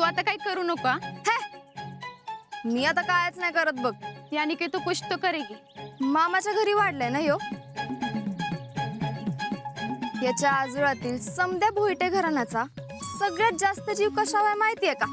तू आता काही करू नका. मी आता कायच नाही करत बघ. यानी की तू कुछ तो करेगी. मामाच्या घरी वाढलंय ना ह्यो. याच्या आजोळातील समद्या भोईटे घराण्याचा सगळ्यात जास्त जीव कशावर आहे माहितीये का?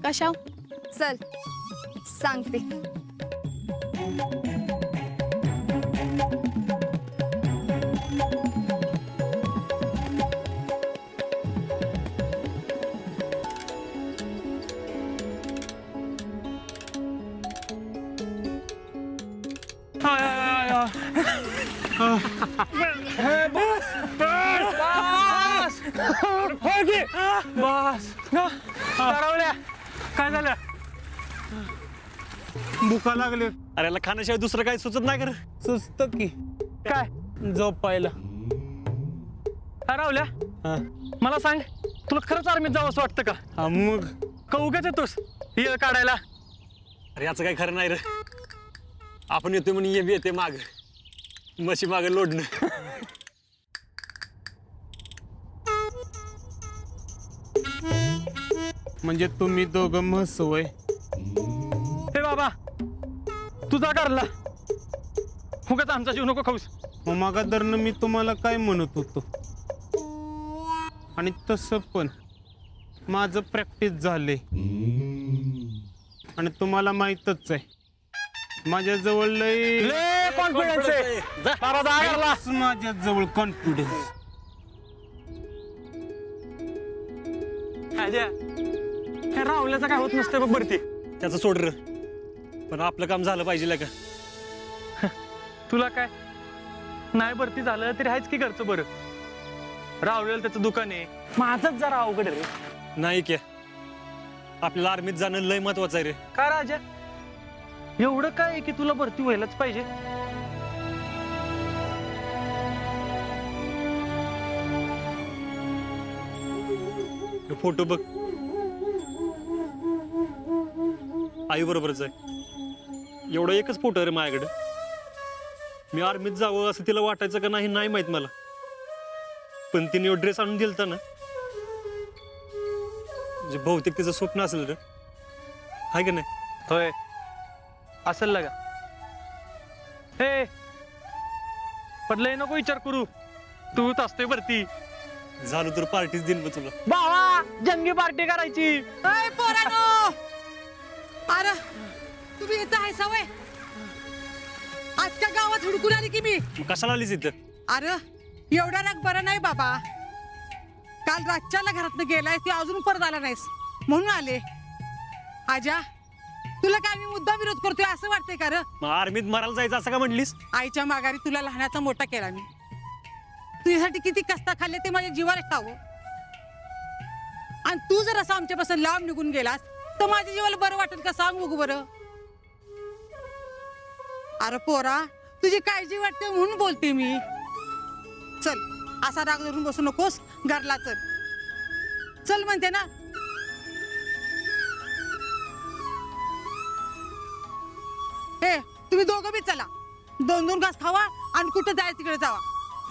कशा? चल सांगते. बस ठरवल्या. काय झालं? भुका लागले. अरे याला खाण्याशिवाय दुसरं काही सुचत नाही कर. सुस्त की काय झोपायला. ठरवल्या? मला सांग, तुला खरंच आर्मीत जावं असं वाटतं का? हा मग का उगाच येतोस येळ काढायला? अरे याचं काही खरं नाही रे. आपण येतोय म्हणून ये बी येते माग. म्हशी माग लोडणं. म्हणजे तुम्ही दोघं म्हस वय. हे बाबा, तुझा करला उगाच आमचा जीव नको खाऊस. मागा दरनं मी तुम्हाला काय म्हणत होतो. आणि तसं पण माझं प्रॅक्टिस झाले. आणि तुम्हाला माहीतच आहे माझ्या जवळ लय कॉन्फिडन्स आहे. बाबा जा करला. माझ्या जवळ कॉन्फिडन्स. हे राहुल्याचं काय होत नसतं बघ भरती. त्याचं सोड र. पण आपलं काम झालं पाहिजे का? तुला काय नाही भरती झालं तरी आहेच की घरचं बरं. राहुल्याला त्याचं दुकान आहे. माझंच जरा अवघड आहे रे. नाही क्या, आपल्याला आर्मीत जाणं लय महत्वाचं आहे रे. का राजा, एवढं काय आहे की तुला भरती व्हायलाच पाहिजे? हे फोटो बघ. आई बरोबरच आहे. एवढा एकच फोटो आहे रे माझ्याकडे. मी आर्मीत जावं असं तिला वाटायचं का नाही नाही माहित मला. पण तिने ड्रेस आणून दिलता ना, म्हणजे बहुतेक तिचं स्वप्न असेल रे. हाय का नाही? होय असेल लगा. हे पण लय नको विचार करू, तूच असतोय भरती. झालं तर पार्टीच देईन मग तुला. बाबा जंगी पार्टी करायची. अरे तुम्ही इथं आहे सवय. आजच्या गावात हुडकून आली की मी. मग कशाला आलीस इथं? अरे एवढा राग बरं नाही बाबा. काल रातच्याला घरातनं गेलाय ती अजून परत आला नाहीस म्हणून आले. आजा तुला काय मी मुद्दा विरोध करतोय असं वाटतंय का? मग आर्मीत मारायला जायचं असं का म्हणलीस? आईच्या माघारी तुला लहानाचा मोठा केला मी. तुझ्यासाठी किती कष्ट खाल्ले ते माझ्या जीवाला ठावं. आणि तू जर असं आमच्यापासून लांब निघून गेलास तर माझ्या जीवाला बरं वाटेल का सांग बघू बरं. अरे पोरा तुझी काळजी वाटते म्हणून बोलते मी. चल असा राग धरून बसू नकोस, घरला चल. चल म्हणते ना. हे तुम्ही दोघं बी चला. 2-2 घास खावा आणि कुठं जायचं तिकडे जावा.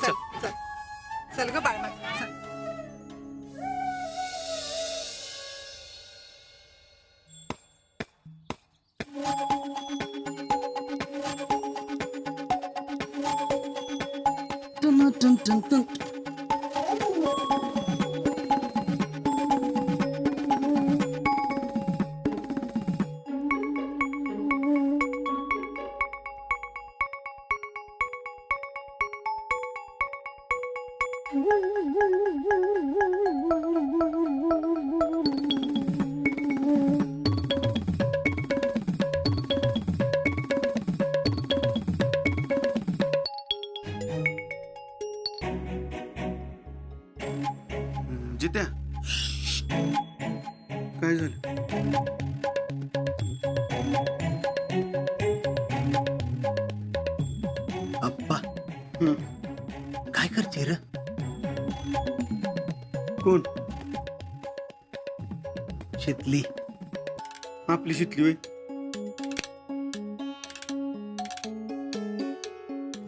चल चल चल ग बाळ माझं, चल. टन टन टन टन. जित्या काय झालं? अप्पा काय करते र? कोण? शितली. आपली शितली होय?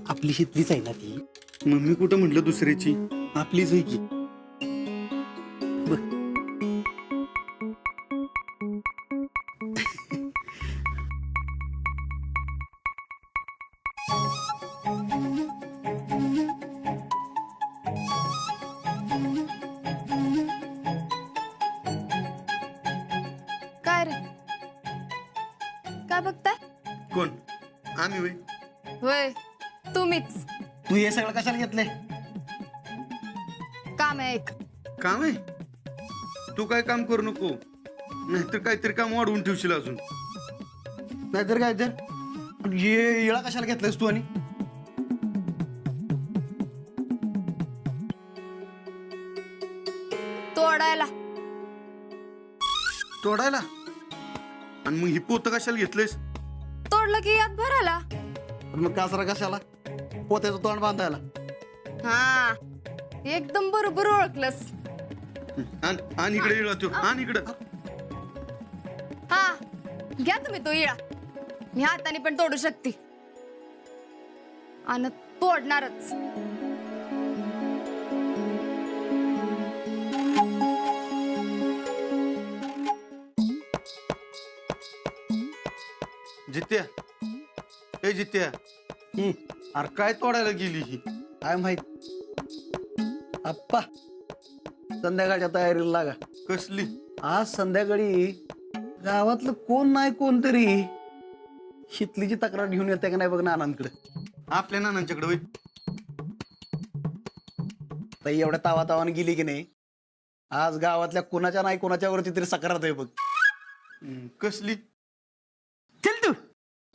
आपली शितलीच आहे ना ती. मम्मी कुठं म्हटलं दुसऱ्याची? आपलीच आहे की. काय बघताय? कोण? आम्ही वय. होय, तुम्हीच. तू हे सगळं कशाला घेतलंय? काम आहे एक. काम आहे? तू काय काम करू नको, नाहीतर काहीतरी काम वाढवून ठेवशील अजून. नाहीतर काय तर येळा कशाला घेतलायस तू? आणि तोडायला. तोडायला? आणि मग ही पोतं कशाला घेतलंयस? तोडलं की यात भरायला. मग कासरा कशाला? पोत्याचं तोंड बांधायला. हा, एकदम बरोबर ओळखलंस. आणि इकडे येळा तो, आणि इकडं. हा, घ्या तुम्ही तो इळा. मी हाताने पण तोडू शकते आणि तोडणारच. जित्या, ए जित्या, अरे काय तोडायला गेली ही? काय माहित. आप्पा, संध्याकाळच्या तयारीला लागा. कसली? आज संध्याकाळी गावातलं कोण नाही कोणतरी शितलीची तक्रार घेऊन येते का नाही बघ नानांकडे. आपल्या नानांच्याकडे वय. ताई एवढ्या तावातावाने गेली की नाही, आज गावातल्या कोणाच्या नाही कोणाच्या वरती तरी तक्रार आहे बघ. कसली? चल तू,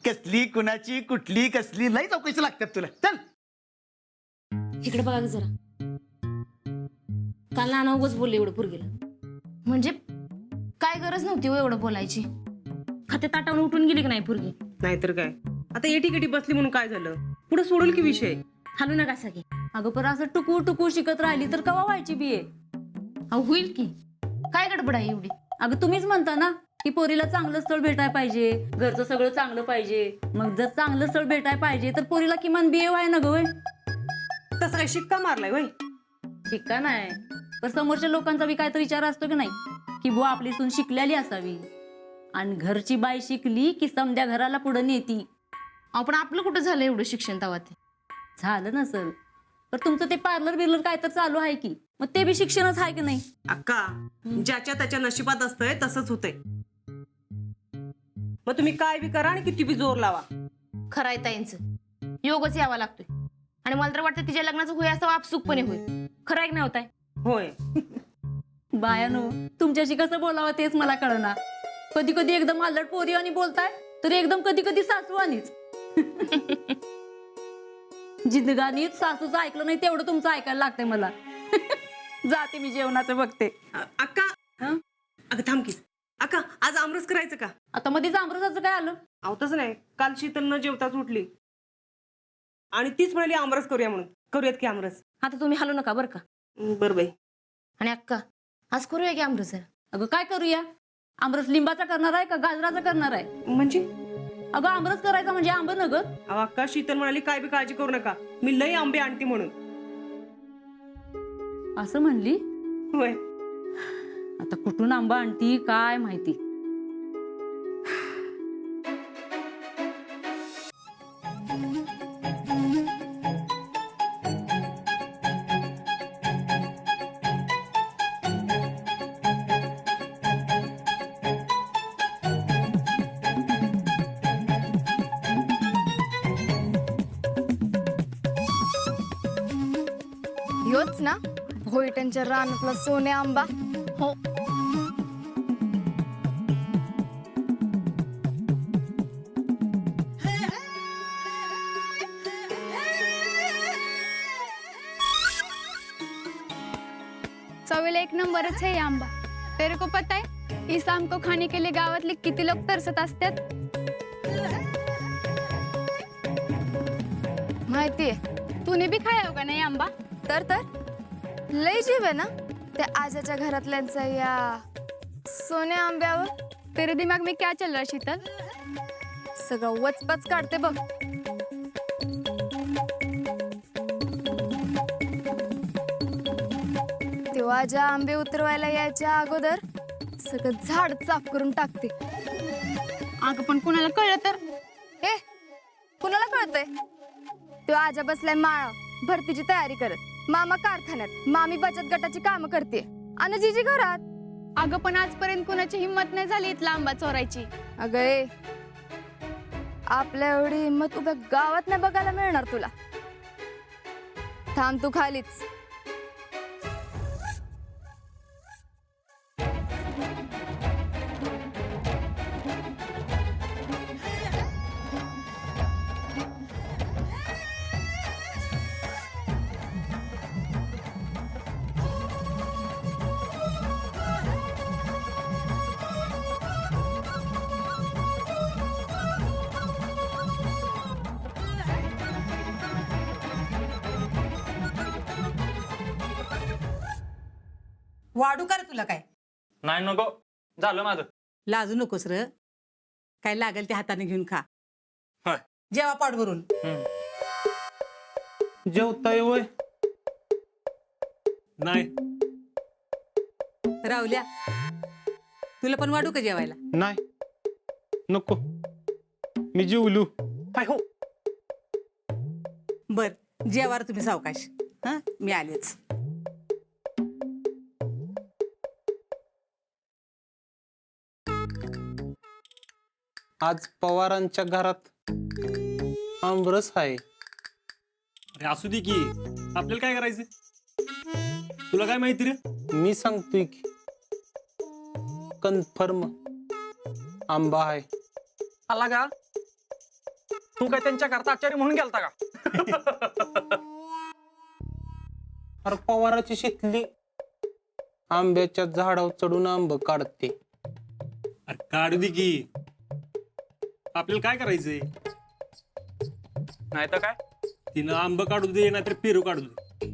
कसली कुणाची कुठली कसली लई चौकशी लागतात तुला. चल इकडे बघा जरा. काल नाना उगाच बोलले एवढं पोरगीला. म्हणजे काय गरज नव्हती हो एवढं बोलायची. खाते ताटावून उठून गेली की नाही पोरगी. नाहीतर काय. आता एटीकेटी बसली म्हणून काय झालं? पुढे सोडून की विषय. हालू नका सगळे. अगं पर असं टुकू टुकू शिकत राहिली तर कवा व्हायची बीए? अहो होईल की. काय गडबड आहे एवढी? अगं तुम्हीच म्हणता ना की पोरीला चांगलं स्थळ भेटायला पाहिजे, घरचं सगळं चांगलं पाहिजे. मग जर चांगलं स्थळ भेटायला पाहिजे तर पोरीला किमान बीए व्हाय ना ग वय. तसं काय शिक्का मारलाय वय? शिक्का नाही, पण समोरच्या लोकांचा बी काय तर विचार असतो की नाही की बुवा आपली सून शिकलेली असावी. आणि घरची बाई शिकली की समध्या घराला पुढे नेती. आपण आपलं कुठं झालं एवढं शिक्षण तेव्हा? ते झालं नसल तर तुमचं ते पार्लर बिर्लर काय तर चालू आहे की, मग ते बी शिक्षणच आहे की नाही? अक्का, ज्याच्या त्याच्या नशिबात असतंय तसंच होतंय. मग तुम्ही काय बी करा आणि किती बी जोर लावा. खरं आहे ताईंचं. योगच यावा लागतोय. आणि मला तर वाटतं तिच्या लग्नाचं होय असं आपसुकपणे होईल. खरं आहे की नव्हताय? होय. बायानो, तुमच्याशी कसं बोलावं तेच मला कळना. कधी कधी एकदम आलट पोरी आणि बोलताय, तर एकदम कधी कधी सासू आणीच. जिंदगानीत सासूचं ऐकलं नाही तेवढं तुमचं ऐकायला लागतंय मला. जाते मी जेवणाचं बघते. अक्का, अगं थांब की. अक्का, आज आमरस करायचं का? आता मध्येच आमरसाचं काय आलं? आवतच नाही. काल शीतल न जेवताच उठली आणि तीच म्हणाली आमरस करूया म्हणून. करूयात की आमरस? आता तुम्ही हालू नका बरं का. बरं बाई. आणि अक्का, आज करूया की आमरस? अगं काय करूया? आमरस लिंबाचा करणार आहे का गाजराचा करणार आहे? म्हणजे? अगं आमरस करायचा म्हणजे आंब न ग. अक्का, शीतल म्हणाली काय बी काळजी करू नका, मी लई आंबे आणते म्हणून. असं म्हणली? होय. आता कुठून आंबा आणती काय माहिती. ह्योच ना भोईट्यांच्या रानातला सोने आंबा? हो. चवेला एक नंबरच है ये आंबा. तेरे को पता है इस आम को खाने के लिए गावातले किती लोक तरसत असतात? माहितीये. तूने भी खाया होगा ना ये आंबा? तर लय जीव आहे ना त्या आजाच्या घरातल्यांचा या सोन्या आंब्यावर. तेरे दिमाग में क्या चल रहा है शीतल? सगळं वचपच काढते बघ. तेव्हा ज्या आंबे उतरवायला यायच्या अगोदर सगळं झाड साफ करून टाकते. अगं पण कुणाला कळलं तर? हे कुणाला कळतंय? तेव्हा आजा बसलाय माळ भरतीची तयारी करत, मामा कारखान्यात, मामी बचत गटाची कामं करते आणि जीजी घरात. अगं पण आजपर्यंत कुणाची हिंमत नाही झाली इथला आंबा चोरायची. अगं आपल्या एवढी हिंमत उभ्या गावात नाही बघायला मिळणार तुला. थांब तू खालीच. वाढू का रे तुला काय? नाही नको, झालं माझं. लाजू नकोस र. काय लागेल ते हाताने घेऊन खा. होय. जेवा पाठ भरून. जेवताय वय? नाही. राहुल्या, तुला पण वाढू का जेवायला? नाही नको, मी जेवलू. हाय हो. बर, जेवार तुम्ही सावकाश. हा, मी आलेच. आज पवारांच्या घरात आमरस आहे. अरे असू दे की, आपल्याला काय करायचं? तुला काय माहिती रे? मी सांगतोय की कन्फर्म आंबा आहे. आला का? तू काय त्यांच्या घरात आचार्य म्हणून गेलता का? अरे पवाराची शेतली आंब्याच्या झाडावर चढून आंब काढते. अरे काढू दे की, आपल्याला काय करायचंय? नाही तर काय? तिनं आंब काढू दे नाहीतर पेरू काढू दे.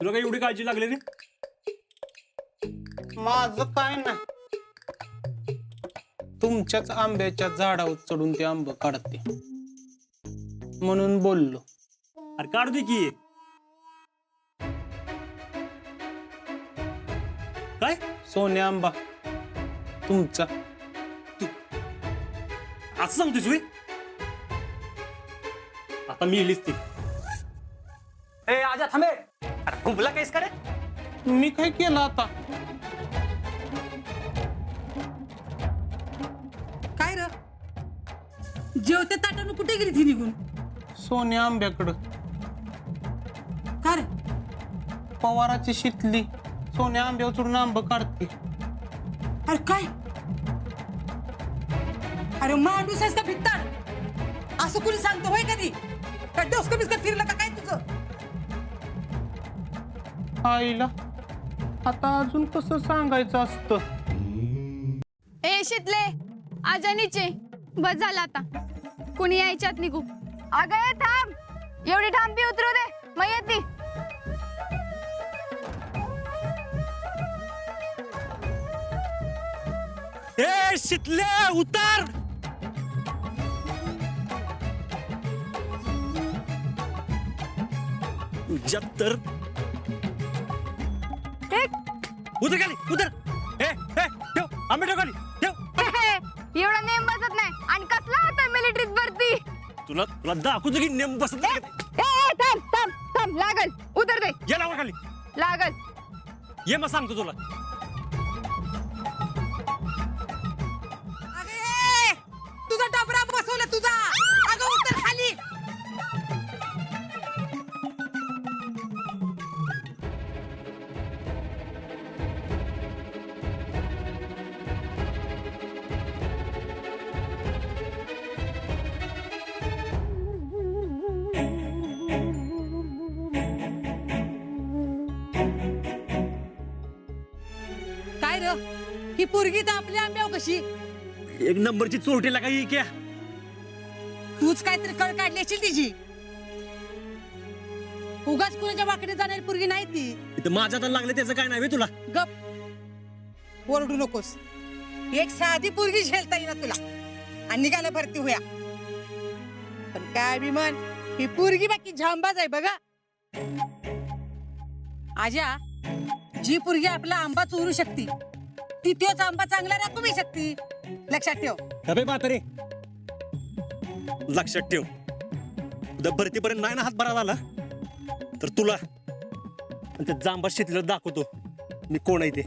तुला काय एवढी काळजी लागली रे? माझं काय नाही, तुमच्याच आंब्याच्या झाडावर चढून ते आंब काढते म्हणून बोललो. अरे काढू दे की. काय? सोने आंबा तुमचा. असं सांगतोस वे? आता मी लिहिलीस ती. ए आजा थांबे. अरे कुंभला काहीच करे? मी काय केलं आता? काय र? जेवते ताटानं कुठे गेली ती निघून? सोने आंब्याकडं. का रे? पवाराची शितली सोन्या आंब्यावर चढून आंब काढते. अरे काय? अरे माणूस आहेस का भित्ताड? असं कुणी सांगतो होय कधी? का डोसकं बिस्कट फिरलं का काय तुझं? आईला आता अजून कसं सांगायचं असतं? ए शितले, आजानीचे बस झालं आता. कुणी यायच्यात निघू. अगं ये थांब, एवढी ठांबी उतरू दे, मग येते. ए शितल्या उतार. तुझ्या तर उतर खाली उतर. ठेव आंबे ठेव खाली ठेव. एवढा नेम बसत नाही. आणि कसला होता मिलिटरीत भरती? तुला तुला दाखवतो की नेम बसत नाही का ते. थांब थांब थांब, लागल उतर दे. ये लावा खाली लागल. ये मग सांगतो तुला. अरे तुझा डबरा बसवला तुझा. अगं उतर खाली. काय र? ही पोरगी तर आपल्या आंब्यावर कशी? एक नंबरची चोरटीला काही क्या. तूच काहीतरी कळ काढली असेल तिची. उगाच कुणाच्या वाकडे जाणारी पोरगी नाही ती. इथं माझ्या हाताला लागले त्याचं काय नाही तुला. गप, ओरडू नकोस. एक साधी पोरगी झेलता येईना तुला. आणि निघाला भरती होया. पण काय बी म्हण, ही पोरगी बाकी झांबाज आहे बघा. आजा, जी पोरगी आपला आंबा चोरू शकते ती तोच आंबा चांगला राखू बी शकते. लक्षात ठेव. अबे म्हातारे, लक्षात ठेव. उद्या भरतीपर्यंत नाही ना हात भरा झाला तर तुला आणि त्या जांबा शेतीला दाखवतो मी कोण आहे ते.